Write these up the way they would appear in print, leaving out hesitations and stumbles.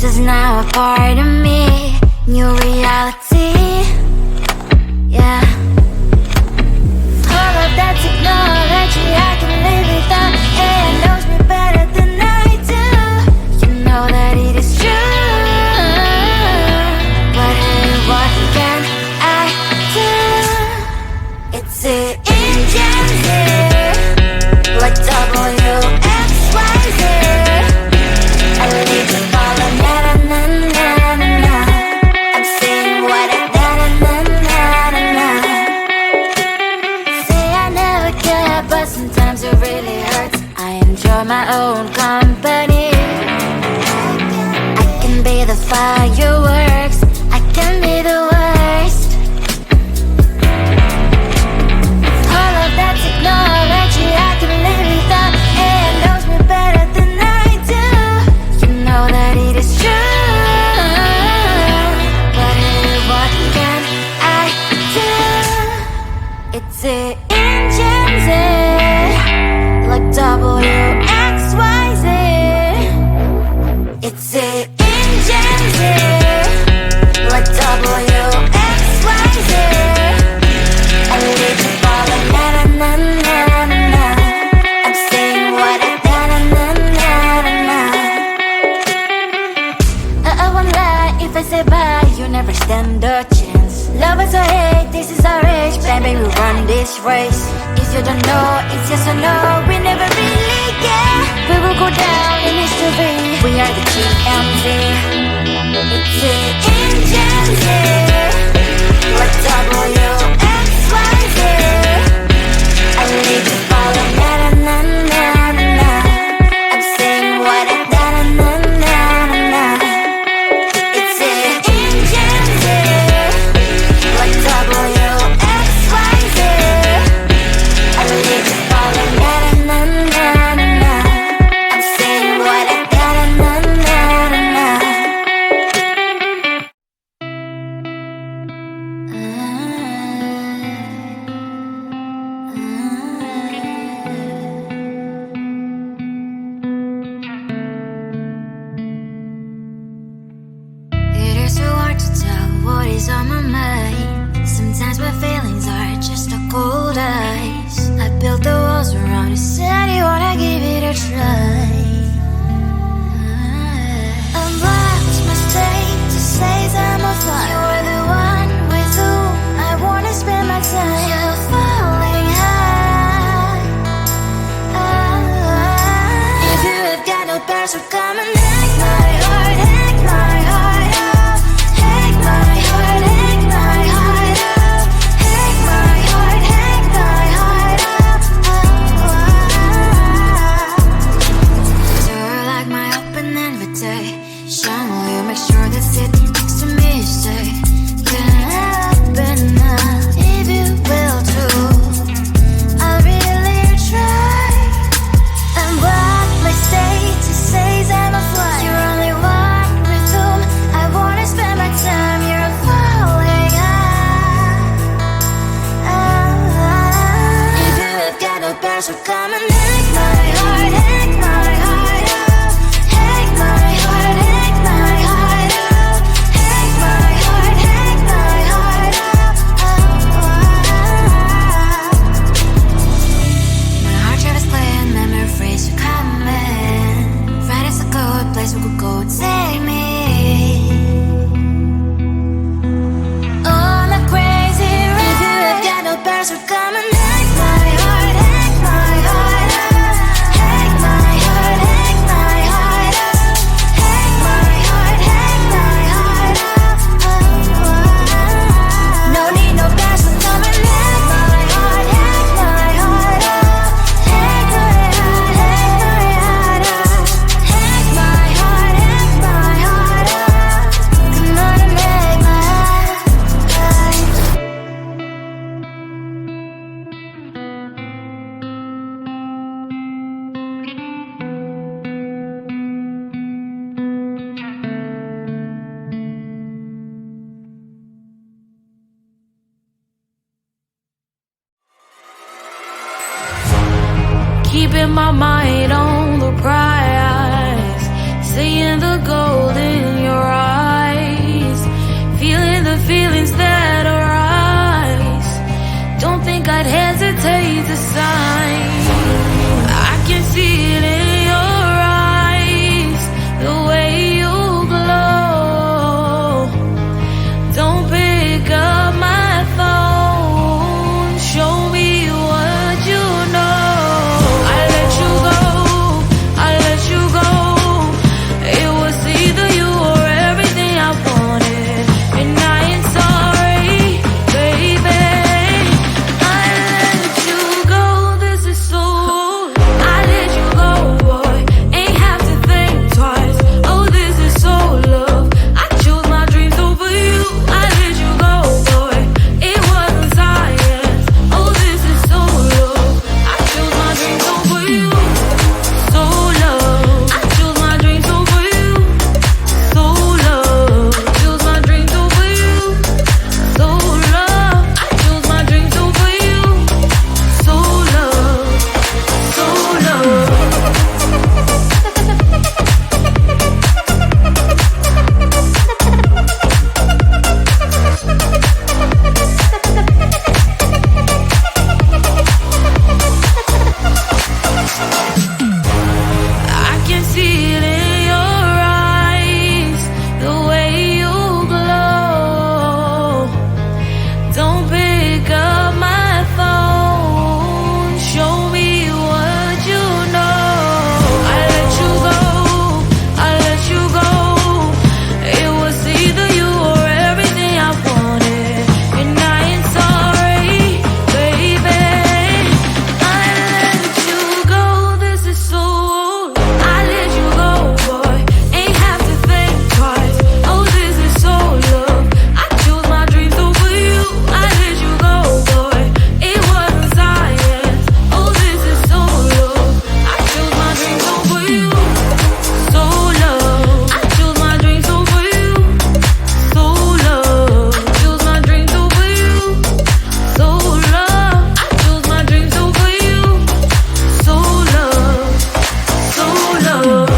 is now a part of me. New reality, yeah. All of that technology I can live without. AI knows me better than I do. You know that it is true. But hey, what can I do? It's the engines here, like WXYZ. I need to follow, na-na-na-na-na-na. I'm saying what I na-na-na-na-na. Say I never care, but sometimes it really hurts. I enjoy my own company. I can be the fireworks, I can be the worst. All of that technology I can live without. AI knows me better than I do. You know that it is true. But hey, what can I do? It's the engines, like WXYZ. It's the engines, like WXYZ. I need to follow, na-na-na-na-na-na. I'm saying what I na-na-na-na-na. I won't lie if I say bye, you never stand a chance. Love is or hate, this is our age. Baby, we run this race. If you don't know, it's yes or no. We never really get. We will go down in history. We are the GMZ. It's the engines, like WXYZ. I need to follow, na-na-na-na-na-na. I'm saying what I na-na-na-na-na. It's the engines, like WXYZ. I need to follow, na-na-na-na-na-na. I'm saying what I na-na-na-na-na. It is so hard to tell what is on my mind. Sometimes my feelings are just a cold ice. I built the walls around you, said you wanna give it a try. Unlocked my state to say I'm a fly. You're the one with whom I wanna spend my time. You're falling high. If you have got no bears, so come and hack my heart, hack my heart out. Hack my heart, hack my heart out. Hack my heart, hack my heart out. You're like my open invitation. Will you make sure that sitting next to me is safe? Can happen now, if you will too. I'll really try. And what my status says I'm a fly. You're only one with whom I wanna spend my time. You're falling high. If you have got no bears, so come and hack my heart, hack my heart out. Hack my heart, hack my heart out. Hack my heart, hack my heart out. My heart travels playing memories are coming. Right as a good place we could go and take me. On a crazy ride. If you have got no bears, so come and hack my heart, hack my heart out. Hack my heart, hack my heart out. Hack my heart, hack my heart out. No need no bears, so come and hack my heart, hack my heart out. Hack my heart, hack my heart out. Hack my heart, hack my heart out. Come on and make my heart. Keeping my mind on the prize, seeing the gold in time. I can see it in your eyes, the way you glow. Don't pick up my phone, show me what you know. I let you go, I let you go. It was either you or everything I wanted, and I ain't sorry, baby. I let you go, this is so. I let you go, boy, ain't have to think twice. Oh, this is so love. I chose my dreams over you. I let you go, boy, it wasn't science. Oh, this is so love. I chose my dreams over you. So love. I chose my dreams over you. So love. Chose my dreams over you. So love. I chose my dreams over you. So love. So love. I can see it in your eyes, the way you glow. Don't pick up my phone, show me what you know. I let you go, I let you go. It was either you or everything I wanted, and I ain't sorry, baby. I let you go, this is so. I let you go, boy, ain't have to think twice. Oh, this is so love. I chose my dreams over you. I let you go, boy, it wasn't science. Oh, this is so love. I chose my dreams over you. So love. I chose my dreams over you. So love. Chose my dreams over you. So love. I chose my dreams over you. So love. So love.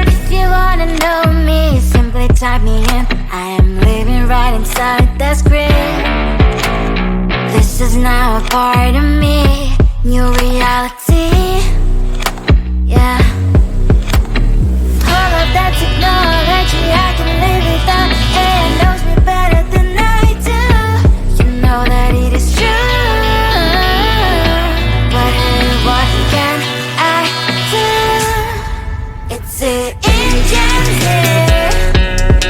If you wanna know me, simply type me in. I am living right inside the screen. This is now a part of me, new reality. Yeah. All of that technology I can live without. It knows me better than I do. You know that it is true. But hey, what can I do? It's the engines here,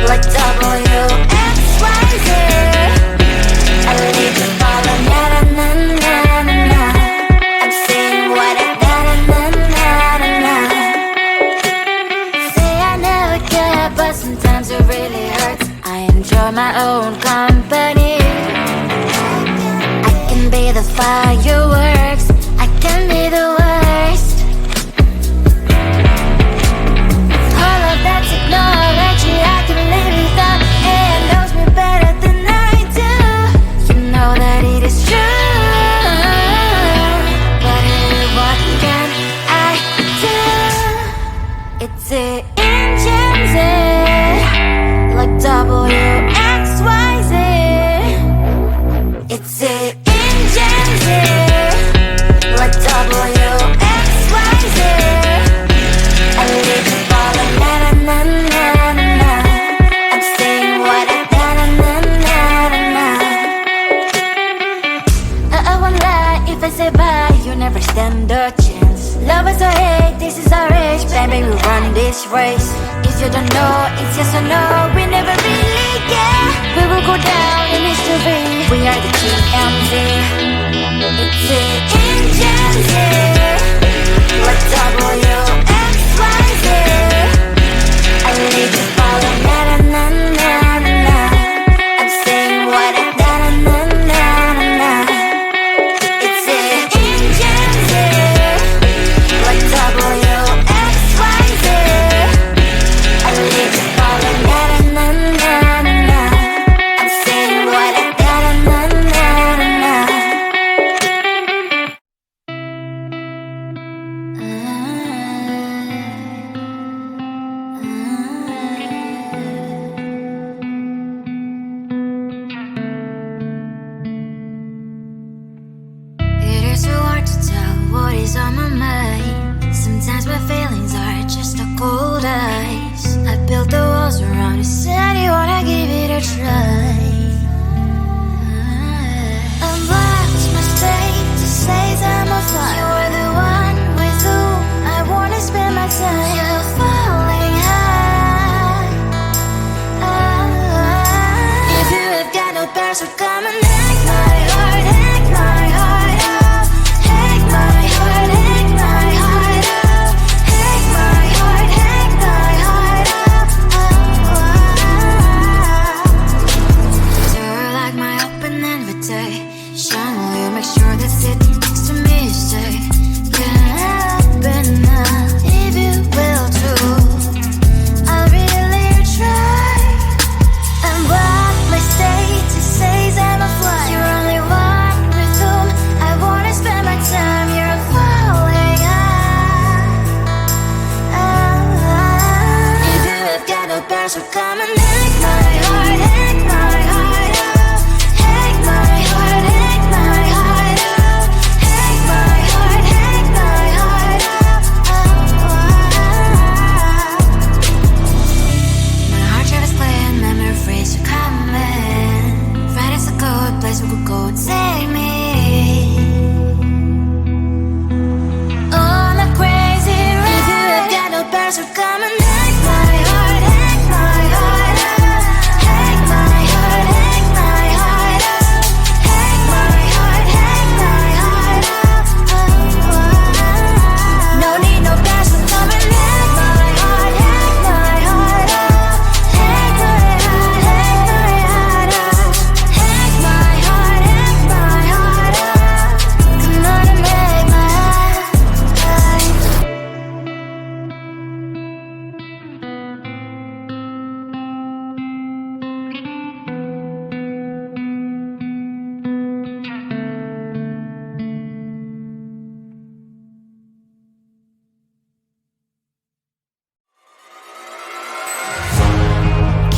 like WXYZ. I leave the ball on na na na na na na. I'm saying what I na na na na na na. Say I never care, but sometimes it really hurts. I enjoy my own company. I can be the fireworks, I can be the worst. All of that technology I can live without. It knows me better than I do. You know that it is true. But hey, what can I do? It's the engines, like WXYZ. It's the engines, like WXYZ. I live the ball on na na na na na na. I'm saying what I na na na na na na. I won't lie if I say bye, you never stand a chance. Love is or hate, this is our age, baby, we run this race. If you don't know, it's yes or no, we never really care. We will go down in history, we are the GMZ. It's the engines here, like WXYZ. I need to follow na na na what is on my mind. Sometimes my feelings are just a cold ice. I built the walls around the city, wanna give it a try. I'm lost, my state to say I'm a fly. You're the one with whom I wanna spend my time. You're falling high. If you have got no bears, so come and hack my heart, hack my heart out. Hack my heart, hack my heart out. Hack my heart, hack my heart out. You're like my open invitation. Will you make sure that sitting next to me is safe? Can open up if you will too. I'll really try. And what my state to say I'm a fly. You're only one with whom I wanna spend my time. You're falling high. If you have got no bears, so come and hack my heart, hack my heart out. Hack my heart, hack my heart out. Hack my heart, hack my heart out. My heart travels clear, memories are coming. Right as a good place we could go and take me. On a crazy ride. If you have got no bears, so come and hack my heart, hack my heart out. Hack my heart, hack my heart out. Hack my heart, hack my heart out. No need no bears, so come and hack my heart, hack my heart out. Hack my heart, hack my heart out. Hack my heart, hack my heart out. Come on and make my heart.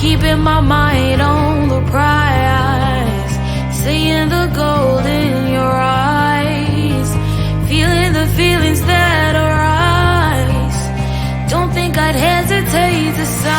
Keeping my mind on the prize, seeing the gold in your eyes, feeling the feelings that arise. Don't think I'd hesitate to sign.